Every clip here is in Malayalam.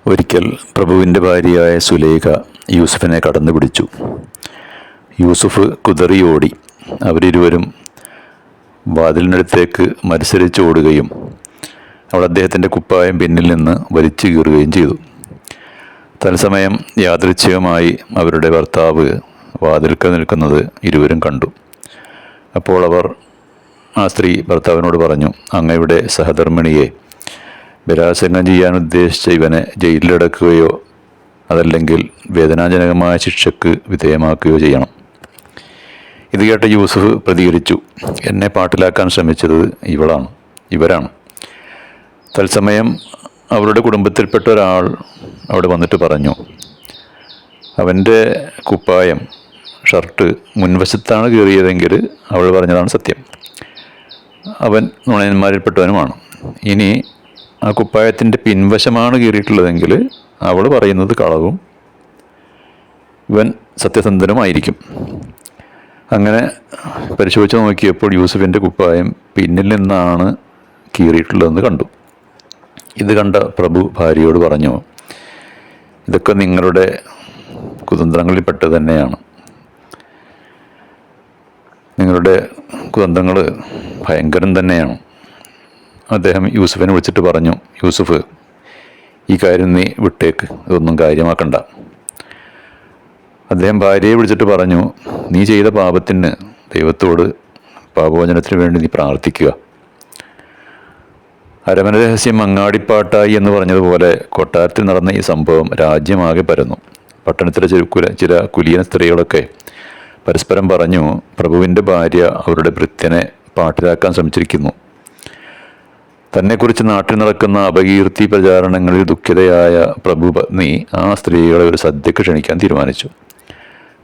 ഒരിക്കൽ പ്രഭുവിൻ്റെ ഭാര്യയായ സുലേഖ യൂസുഫിനെ കടന്നു പിടിച്ചു. യൂസുഫ് കുതറിയോടി. അവരിരുവരും വാതിലിനടുത്തേക്ക് മത്സരിച്ചോടുകയും അവൾ അദ്ദേഹത്തിൻ്റെ കുപ്പായം പിന്നിൽ നിന്ന് വലിച്ചു കീറുകയും ചെയ്തു. തത്സമയം യാദൃച്ഛികമായി അവരുടെ ഭർത്താവ് വാതിൽക്കൽ നിൽക്കുന്നത് ഇരുവരും കണ്ടു. അപ്പോൾ ആ സ്ത്രീ ഭർത്താവിനോട് പറഞ്ഞു, അങ്ങയുടെ സഹധർമ്മിണിയെ ബലാത്സംഗം ചെയ്യാൻ ഉദ്ദേശിച്ച ഇവനെ ജയിലിലടക്കുകയോ അതല്ലെങ്കിൽ വേദനാജനകമായ ശിക്ഷയ്ക്ക് വിധേയമാക്കുകയോ ചെയ്യണം. ഇത് കേട്ട യൂസുഫ് പ്രതികരിച്ചു, എന്നെ പാട്ടിലാക്കാൻ ശ്രമിച്ചത് ഇവരാണ്. തത്സമയം അവരുടെ കുടുംബത്തിൽപ്പെട്ട ഒരാൾ അവിടെ വന്നിട്ട് പറഞ്ഞു, അവൻ്റെ കുപ്പായം ഷർട്ട് മുൻവശത്താണ് കീറിയതെങ്കിൽ അവൾ പറഞ്ഞതാണ് സത്യം. അവൻ നുണയന്മാരിൽപ്പെട്ടവനുമാണ്. ഇനി ആ കുപ്പായത്തിൻ്റെ പിൻവശമാണ് കീറിയിട്ടുള്ളതെങ്കിൽ അവൾ പറയുന്നത് കളവും, ഇവൻ സത്യസന്ധനുമായിരിക്കും. അങ്ങനെ പരിശോധിച്ച് നോക്കിയപ്പോൾ യൂസുഫിൻ്റെ കുപ്പായം പിന്നിൽ നിന്നാണ് കീറിയിട്ടുള്ളതെന്ന് കണ്ടു. ഇത് കണ്ട പ്രഭു ഭാര്യയോട് പറഞ്ഞു, ഇതൊക്കെ നിങ്ങളുടെ കുതന്ത്രങ്ങളിൽപ്പെട്ടത് തന്നെയാണ്. നിങ്ങളുടെ കുതന്ത്രങ്ങൾ ഭയങ്കരം തന്നെയാണ്. അദ്ദേഹം യൂസുഫിനെ വിളിച്ചിട്ട് പറഞ്ഞു, യൂസുഫ്, ഈ കാര്യം നീ വിട്ടേക്ക്, ഇതൊന്നും കാര്യമാക്കണ്ട. അദ്ദേഹം ഭാര്യയെ വിളിച്ചിട്ട് പറഞ്ഞു, നീ ചെയ്ത പാപത്തിന് ദൈവത്തോട് പാപമോചനത്തിന് വേണ്ടി നീ പ്രാർത്ഥിക്കുക. അരമന രഹസ്യം അങ്ങാടിപ്പാട്ടായി എന്ന് പറഞ്ഞതുപോലെ കൊട്ടാരത്തിൽ നടന്ന ഈ സംഭവം രാജ്യമാകെ പരന്നു. പട്ടണത്തിലെ ചില കുലീന സ്ത്രീകളൊക്കെ പരസ്പരം പറഞ്ഞു, പ്രഭുവിൻ്റെ ഭാര്യ അവരുടെ ഭൃത്യനെ പാട്ടിലാക്കാൻ ശ്രമിച്ചിരിക്കുന്നു. തന്നെക്കുറിച്ച് നാട്ടിൽ നടക്കുന്ന അപകീർത്തി പ്രചാരണങ്ങളിൽ ദുഃഖിതയായ പ്രഭു പത്നി ആ സ്ത്രീകളെ ഒരു സദ്യക്ക് ക്ഷണിക്കാൻ തീരുമാനിച്ചു.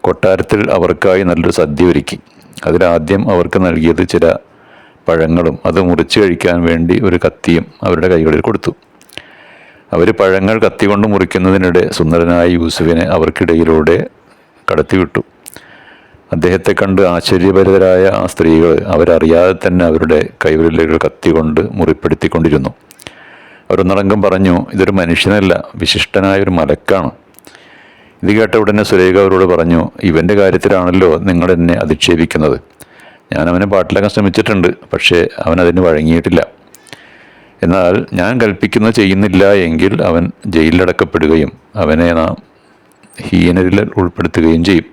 കൊട്ടാരത്തിൽ അവർക്കായി നല്ലൊരു സദ്യ ഒരുക്കി. അതിലാദ്യം അവർക്ക് നൽകിയത് ചില പഴങ്ങളും അത് മുറിച്ച് കഴിക്കാൻ വേണ്ടി ഒരു കത്തിയും അവരുടെ കൈകളിൽ കൊടുത്തു. അവർ പഴങ്ങൾ കത്തി കൊണ്ട് മുറിക്കുന്നതിനിടെ സുന്ദരനായ യൂസുഫിനെ അവർക്കിടയിലൂടെ കടത്തിവിട്ടു. അദ്ദേഹത്തെ കണ്ട് ആശ്ചര്യഭരിതരായ ആ സ്ത്രീകൾ അവരറിയാതെ തന്നെ അവരുടെ കൈവിരലുകൾ കത്തി കൊണ്ട് മുറിപ്പെടുത്തിക്കൊണ്ടിരുന്നു. അവരൊന്നടങ്കം പറഞ്ഞു, ഇതൊരു മനുഷ്യനല്ല, വിശിഷ്ടനായൊരു മലക്കാണ്. ഇത് കേട്ട ഉടനെ സുലേഖ അവരോട് പറഞ്ഞു, ഇവൻ്റെ കാര്യത്തിലാണല്ലോ നിങ്ങൾ എന്നെ അധിക്ഷേപിക്കുന്നത്. ഞാൻ അവനെ പാട്ടിലാക്കാൻ ശ്രമിച്ചിട്ടുണ്ട്, പക്ഷേ അവൻ അതിന് വഴങ്ങിയിട്ടില്ല. എന്നാൽ ഞാൻ കൽപ്പിക്കുന്നത് ചെയ്യുന്നില്ല എങ്കിൽ അവൻ ജയിലിലടക്കപ്പെടുകയും അവനെ നാം ഹീനരിൽ ഉൾപ്പെടുത്തുകയും ചെയ്യും.